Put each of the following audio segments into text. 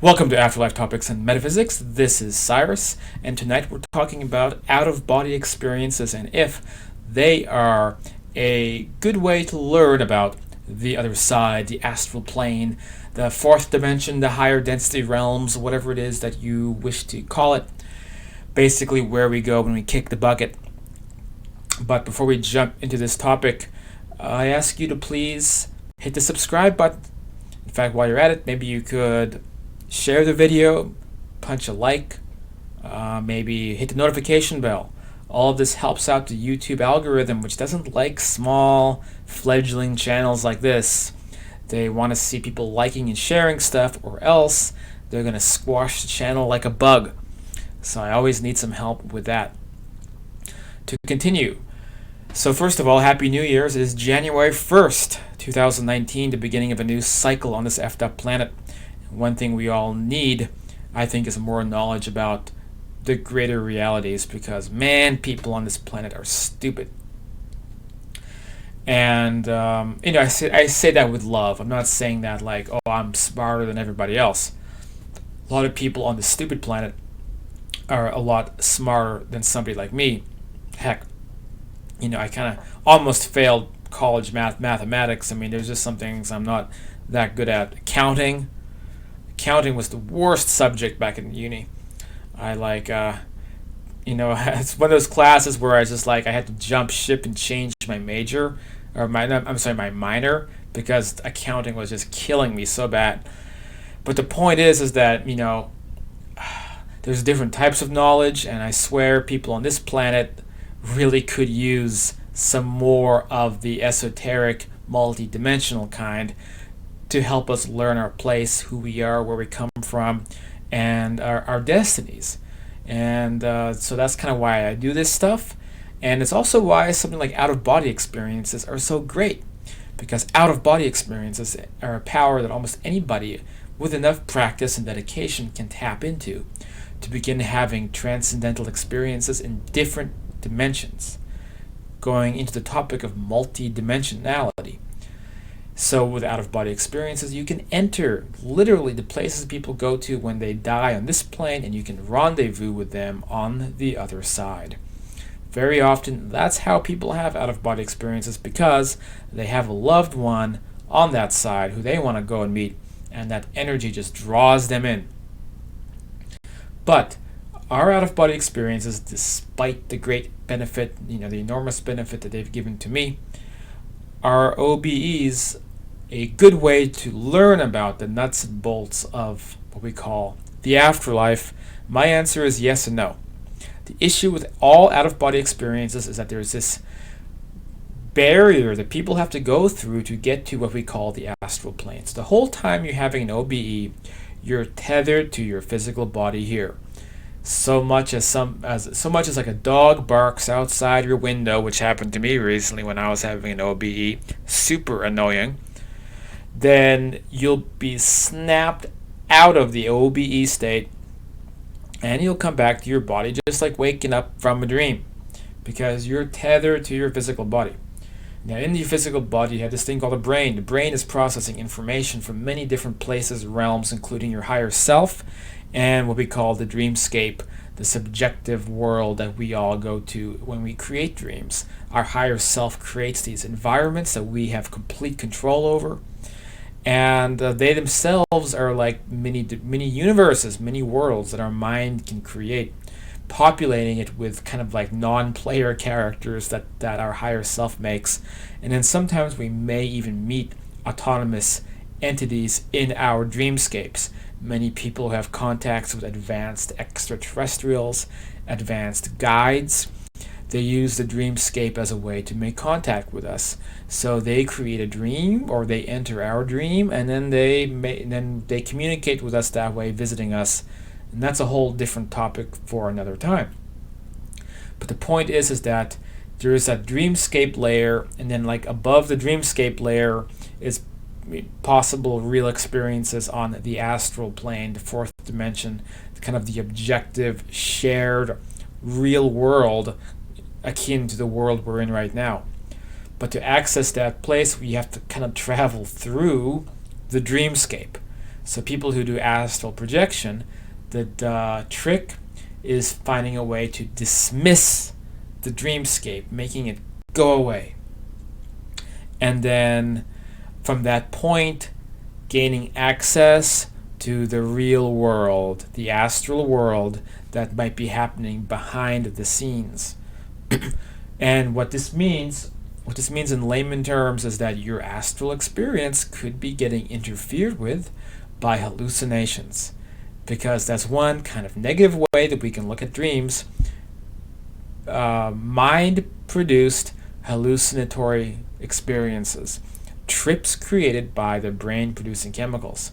Welcome to Afterlife Topics and Metaphysics. This is Cyrus, and tonight we're talking about out-of-body experiences and if they are a good way to learn about the other side, the astral plane, the fourth dimension, the higher density realms, whatever it is that you wish to call it. Basically, where we go when we kick the bucket. But before we jump into this topic, I ask you to please hit the subscribe button. In fact, while you're at it, maybe you could share the video, punch a like, maybe hit the notification bell. All of this helps out the YouTube algorithm, which doesn't like small fledgling channels like this. They want to see people liking and sharing stuff, or else they're going to squash the channel like a bug. So I always need some help with that. To continue, so first of all, Happy New Year's. It is January 1st, 2019, the beginning of a new cycle on this effed up planet. One thing we all need, I think, is more knowledge about the greater realities, because, man, people on this planet are stupid. And, I say that with love. I'm not saying that like, oh, I'm smarter than everybody else. A lot of people on this stupid planet are a lot smarter than somebody like me. Heck, I kind of almost failed college mathematics. I mean, there's just some things I'm not that good at. Accounting was the worst subject back in uni. I it's one of those classes where I had to jump ship and change my major, or my minor, because accounting was just killing me so bad. But the point is that, there's different types of knowledge, and I swear people on this planet really could use some more of the esoteric, multi-dimensional kind to help us learn our place, who we are, where we come from, and our destinies. And so that's kind of why I do this stuff. And it's also why something like out-of-body experiences are so great, because out-of-body experiences are a power that almost anybody with enough practice and dedication can tap into to begin having transcendental experiences in different dimensions, going into the topic of multi-dimensionality. So with out-of-body experiences, you can enter literally the places people go to when they die on this plane, and you can rendezvous with them on the other side. Very often, that's how people have out-of-body experiences, because they have a loved one on that side who they want to go and meet, and that energy just draws them in. But our out-of-body experiences, despite the great benefit, the enormous benefit that they've given to me, are OBEs a good way to learn about the nuts and bolts of what we call the afterlife? My answer is yes and no. The issue with all out-of-body experiences is that there's this barrier that people have to go through to get to what we call the astral planes. The whole time you're having an OBE, you're tethered to your physical body here. So much as like a dog barks outside your window, which happened to me recently when I was having an OBE, super annoying, then you'll be snapped out of the OBE state, and you'll come back to your body just like waking up from a dream, because you're tethered to your physical body. Now, in the physical body, you have this thing called a brain. The brain is processing information from many different places, realms, including your higher self, and what we call the dreamscape, the subjective world that we all go to when we create dreams. Our higher self creates these environments that we have complete control over, and they themselves are like mini universes, mini worlds that our mind can create, populating it with kind of like non-player characters that our higher self makes. And then sometimes we may even meet autonomous entities in our dreamscapes. Many people have contacts with advanced extraterrestrials, advanced guides. They use the dreamscape as a way to make contact with us. So they create a dream, or they enter our dream, and then they communicate with us that way, visiting us. And that's a whole different topic for another time. But the point is that there is that dreamscape layer, and then like above the dreamscape layer is possible real experiences on the astral plane, the fourth dimension, kind of the objective, shared, real world akin to the world we're in right now. But to access that place, we have to kind of travel through the dreamscape. So people who do astral projection, the trick is finding a way to dismiss the dreamscape, making it go away. And then from that point, gaining access to the real world, the astral world that might be happening behind the scenes. And what this means in layman terms is that your astral experience could be getting interfered with by hallucinations, because that's one kind of negative way that we can look at dreams. Mind produced hallucinatory experiences, trips created by the brain producing chemicals.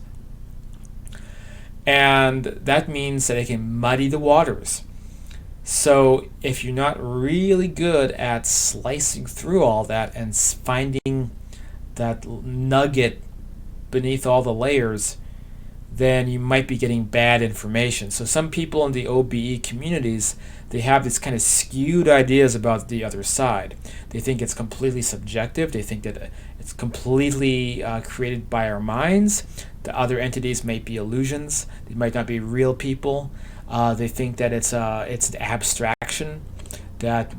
And that means that it can muddy the waters. So if you're not really good at slicing through all that and finding that nugget beneath all the layers, then you might be getting bad information. So some people in the OBE communities, they have this kind of skewed ideas about the other side. They think it's completely subjective. They think that it's completely created by our minds. The other entities may be illusions. They might not be real people. They think that it's an abstraction, that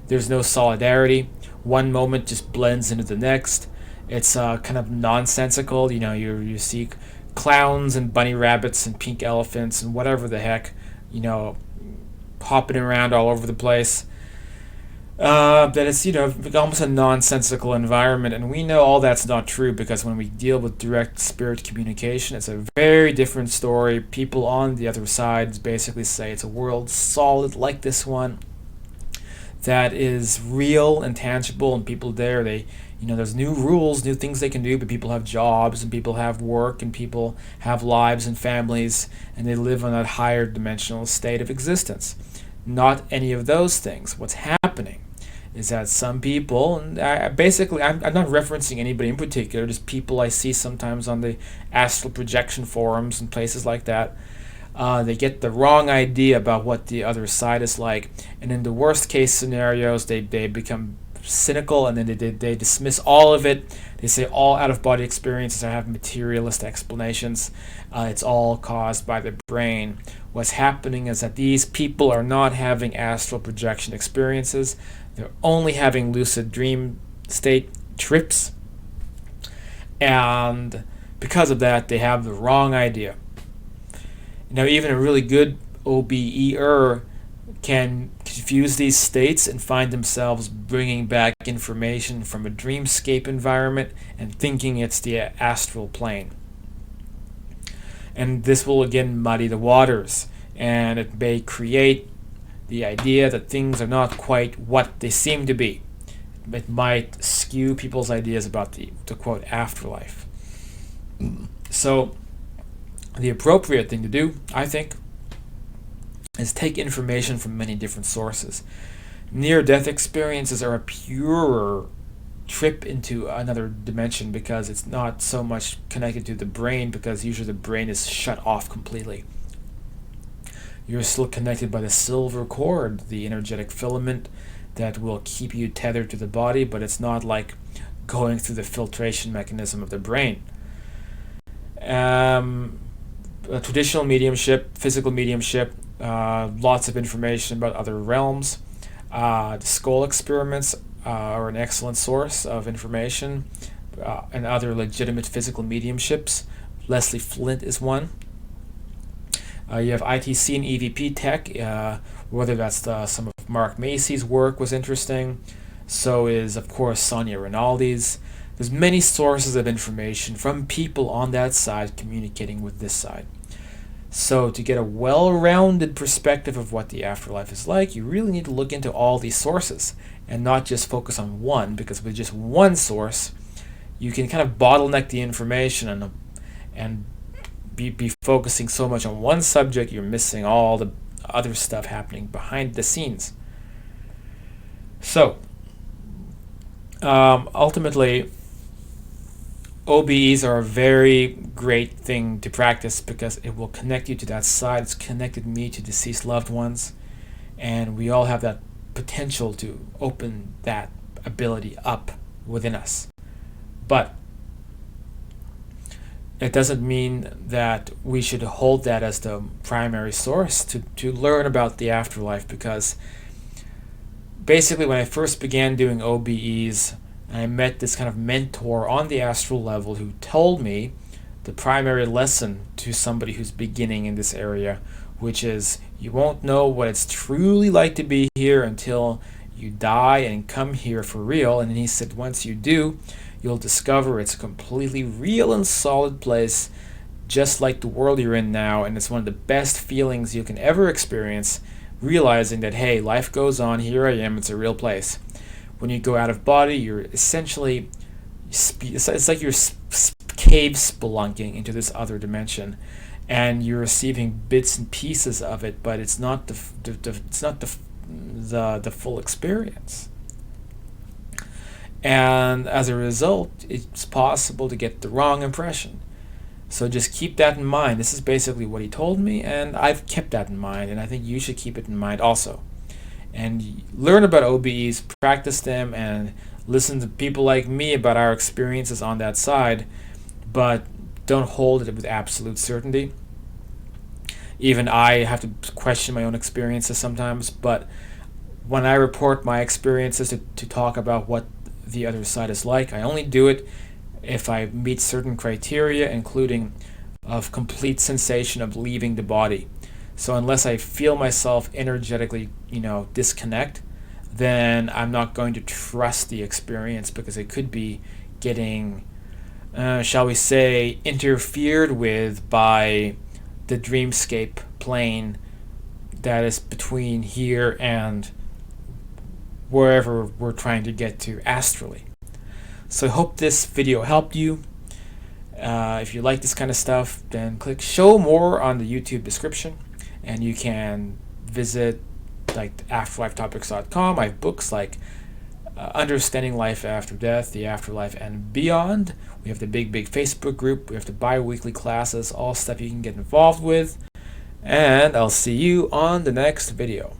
there's no solidarity. One moment just blends into the next. It's kind of nonsensical. You see clowns and bunny rabbits and pink elephants and whatever the heck, hopping around all over the place. That it's almost a nonsensical environment, and we know all that's not true, because when we deal with direct spirit communication, it's a very different story. People on the other side basically say it's a world solid like this one that is real and tangible, and people there, there's new rules, new things they can do, but people have jobs and people have work and people have lives and families, and they live on that higher dimensional state of existence. Not any of those things. What's happening is that some people, and I'm not referencing anybody in particular, just people I see sometimes on the astral projection forums and places like that, they get the wrong idea about what the other side is like, and in the worst case scenarios, they become cynical, and then they dismiss all of it. They say all out-of-body experiences have materialist explanations. It's all caused by the brain. What's happening is that these people are not having astral projection experiences. They're only having lucid dream state trips, and because of that, they have the wrong idea. Even a really good OBE-er can confuse these states and find themselves bringing back information from a dreamscape environment and thinking it's the astral plane. And this will again muddy the waters, and it may create the idea that things are not quite what they seem to be. It might skew people's ideas about the quote afterlife. So the appropriate thing to do, I think, is take information from many different sources. Near-death experiences are a purer trip into another dimension, because it's not so much connected to the brain, because usually the brain is shut off completely. You're still connected by the silver cord, the energetic filament that will keep you tethered to the body, but it's not like going through the filtration mechanism of the brain. Traditional mediumship, physical mediumship, lots of information about other realms. The skull experiments are an excellent source of information, and other legitimate physical mediumships. Leslie Flint is one. You have ITC and EVP tech, whether that's some of Mark Macy's work was interesting. So is, of course, Sonia Rinaldi's. There's many sources of information from people on that side communicating with this side. So to get a well-rounded perspective of what the afterlife is like, you really need to look into all these sources and not just focus on one, because with just one source, you can kind of bottleneck the information and be focusing so much on one subject, you're missing all the other stuff happening behind the scenes. So, ultimately, OBEs are a very great thing to practice, because it will connect you to that side. It's connected me to deceased loved ones, and we all have that potential to open that ability up within us. But it doesn't mean that we should hold that as the primary source to learn about the afterlife, because basically when I first began doing OBEs, I met this kind of mentor on the astral level who told me the primary lesson to somebody who's beginning in this area, which is you won't know what it's truly like to be here until you die and come here for real. And he said once you do, you'll discover it's a completely real and solid place, just like the world you're in now, and it's one of the best feelings you can ever experience, realizing that, hey, life goes on, here I am, it's a real place. When you go out of body, you're essentially, it's like you're cave spelunking into this other dimension, and you're receiving bits and pieces of it, but it's not the full experience. And as a result, it's possible to get the wrong impression. So just keep that in mind. This is basically what he told me, and I've kept that in mind, and I think you should keep it in mind also. And learn about OBEs, practice them, and listen to people like me about our experiences on that side, but don't hold it with absolute certainty. Even I have to question my own experiences sometimes, but when I report my experiences to talk about what the other side is like, I only do it if I meet certain criteria, including of complete sensation of leaving the body. So unless I feel myself energetically, disconnect, then I'm not going to trust the experience, because it could be getting, shall we say, interfered with by the dreamscape plane that is between here and wherever we're trying to get to astrally. So I hope this video helped you. If you like this kind of stuff, then click show more on the YouTube description, and you can visit like afterlifetopics.com. I have books like Understanding Life After Death, The Afterlife, and Beyond. We have the big Facebook group. We have the bi-weekly classes, all stuff you can get involved with. And I'll see you on the next video.